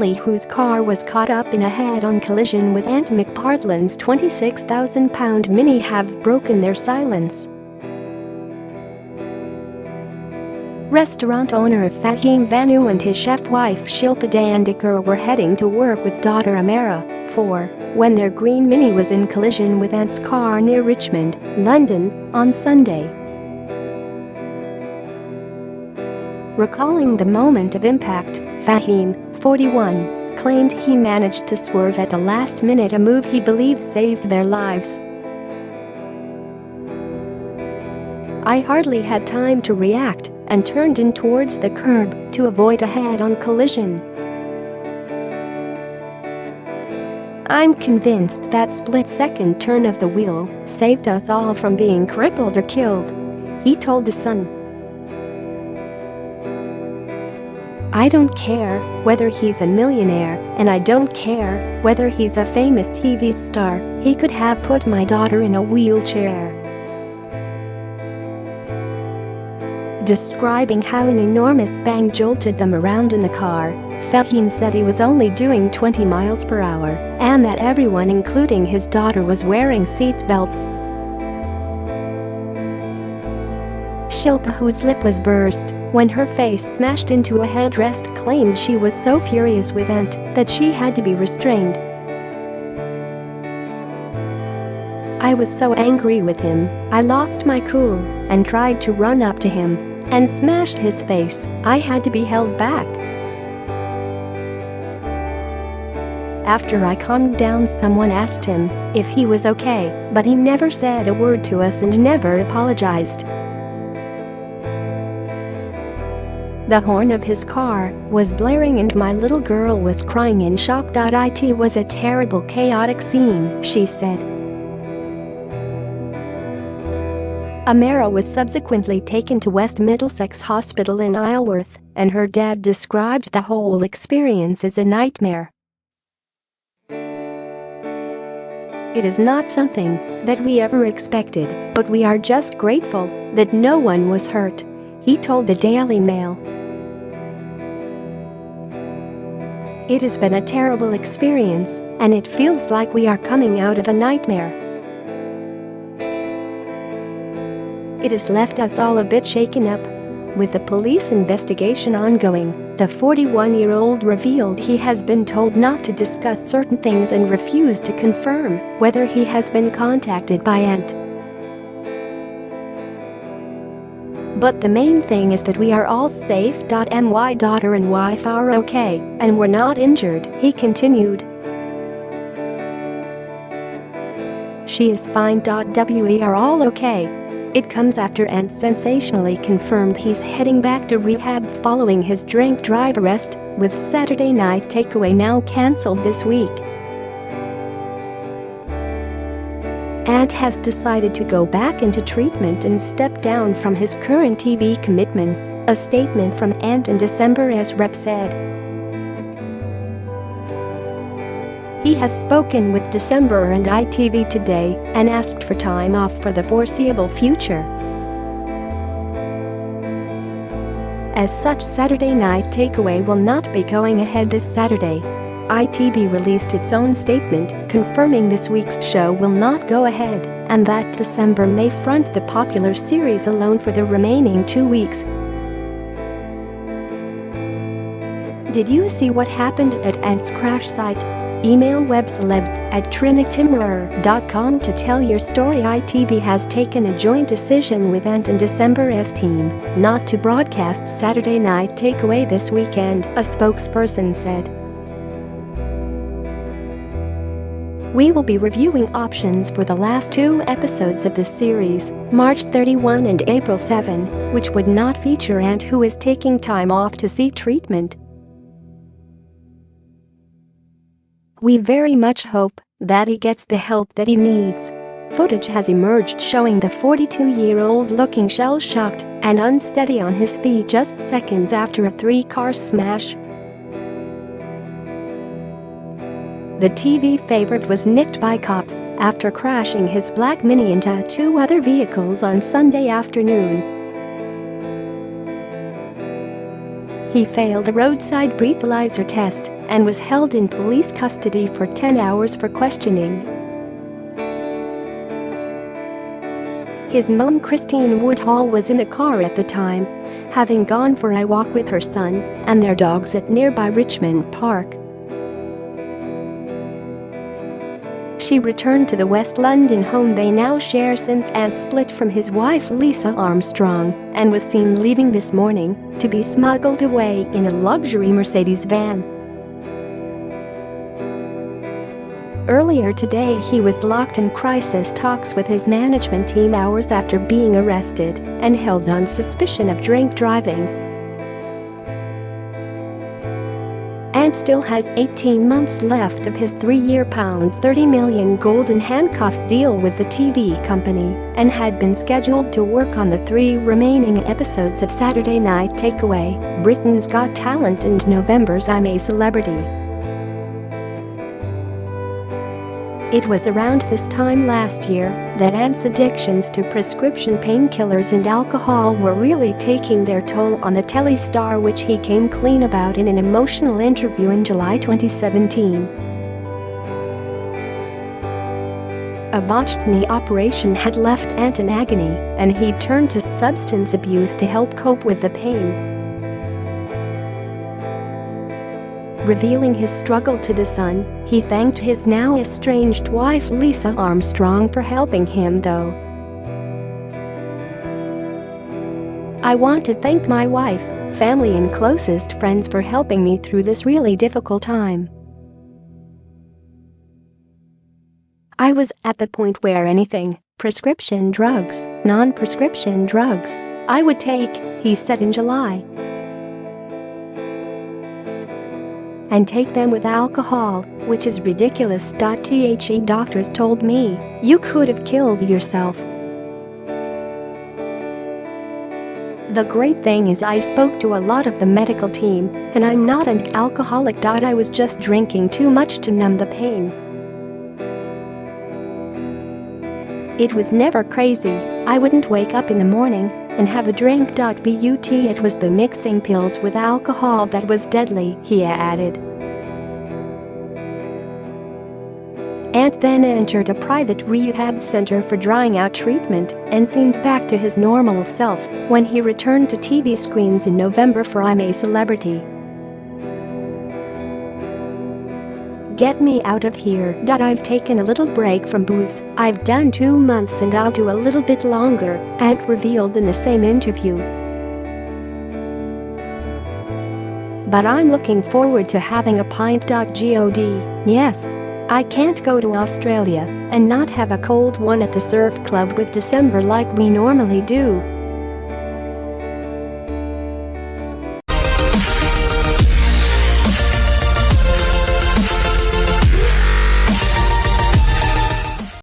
Daly, whose car was caught up in a head-on collision with Ant McPartland's 26,000-pound Mini, have broken their silence. Restaurant owner Fahim Vanu and his chef wife Shilpa Dandekar were heading to work with daughter Amara, 4, when their green Mini was in collision with Ant's car near Richmond, London, on Sunday. Recalling the moment of impact, Fahim, 41, claimed he managed to swerve at the last minute, a move he believes saved their lives. "I hardly had time to react and turned in towards the curb to avoid a head-on collision. I'm convinced that split-second turn of the wheel saved us all from being crippled or killed," he told The Sun. "I don't care whether he's a millionaire, and I don't care whether he's a famous TV star, he could have put my daughter in a wheelchair." Describing how an enormous bang jolted them around in the car, Fahim said he was only doing 20 miles per hour and that everyone, including his daughter, was wearing seat belts. Shilpa, whose lip was burst when her face smashed into a headrest, claimed she was so furious with Ant that she had to be restrained. "I was so angry with him, I lost my cool and tried to run up to him and smashed his face. I had to be held back. After I calmed down, someone asked him if he was okay, but he never said a word to us and never apologized." "The horn of his car was blaring and my little girl was crying in shock. It was a terrible, chaotic scene," she said. Amara was subsequently taken to West Middlesex Hospital in Isleworth, and her dad described the whole experience as a nightmare. "It is not something that we ever expected, but we are just grateful that no one was hurt," he told the Daily Mail. "It has been a terrible experience, and it feels like we are coming out of a nightmare. It has left us all a bit shaken up." With the police investigation ongoing, the 41-year-old revealed he has been told not to discuss certain things and refused to confirm whether he has been contacted by Ant. "But the main thing is that we are all safe. My daughter and wife are okay, and we're not injured," he continued. "She is fine. We are all okay." It comes after Ant sensationally confirmed he's heading back to rehab following his drink-drive arrest, with Saturday Night Takeaway now cancelled this week. Ant has decided to go back into treatment and step down from his current TV commitments, a statement from Ant and December's rep said. He has spoken with December and ITV today and asked for time off for the foreseeable future. As such, Saturday Night Takeaway will not be going ahead this Saturday. ITV released its own statement confirming this week's show will not go ahead and that December may front the popular series alone for the remaining 2 weeks. Did you see what happened at Ant's crash site? Email webcelebs@trinitymirror.com to tell your story. ITV has taken a joint decision with Ant and December's team not to broadcast Saturday Night Takeaway this weekend, a spokesperson said. "We will be reviewing options for the last 2 episodes of the series, March 31 and April 7, which would not feature Ant, who is taking time off to seek treatment. We very much hope that he gets the help that he needs." Footage has emerged showing the 42-year-old looking shell-shocked and unsteady on his feet just seconds after a 3-car smash. The TV favorite was nicked by cops after crashing his black Mini into 2 other vehicles on Sunday afternoon. He failed a roadside breathalyzer test and was held in police custody for 10 hours for questioning. His mum Christine Woodhall was in the car at the time, having gone for a walk with her son and their dogs at nearby Richmond Park. She returned to the West London home they now share since Ant split from his wife Lisa Armstrong and was seen leaving this morning to be smuggled away in a luxury Mercedes van. Earlier today he was locked in crisis talks with his management team hours after being arrested and held on suspicion of drink driving. Ant still has 18 months left of his 3-year £30 million golden handcuffs deal with the TV company and had been scheduled to work on the 3 remaining episodes of Saturday Night Takeaway, Britain's Got Talent and November's I'm a Celebrity. It was around this time last year that Ant's addictions to prescription painkillers and alcohol were really taking their toll on the telly star, which he came clean about in an emotional interview in July 2017. A botched knee operation had left Ant in agony, and he'd turned to substance abuse to help cope with the pain. Revealing his struggle to The Sun, he thanked his now estranged wife Lisa Armstrong for helping him, though. "I want to thank my wife, family and closest friends for helping me through this really difficult time. I was at the point where anything, prescription drugs, non-prescription drugs, I would take," he said in July. "And take them with alcohol, which is ridiculous. The doctors told me, you could have killed yourself. The great thing is I spoke to a lot of the medical team, and I'm not an alcoholic. I was just drinking too much to numb the pain. It was never crazy. I wouldn't wake up in the morning and have a drink. But it was the mixing pills with alcohol that was deadly," he added. Ant then entered a private rehab center for drying out treatment and seemed back to his normal self when he returned to TV screens in November for I'm a Celebrity. "Get me out of here. I've taken a little break from booze. I've done 2 months and I'll do a little bit longer," Ant revealed in the same interview. "But I'm looking forward to having a pint. God, yes. I can't go to Australia and not have a cold one at the surf club with December like we normally do."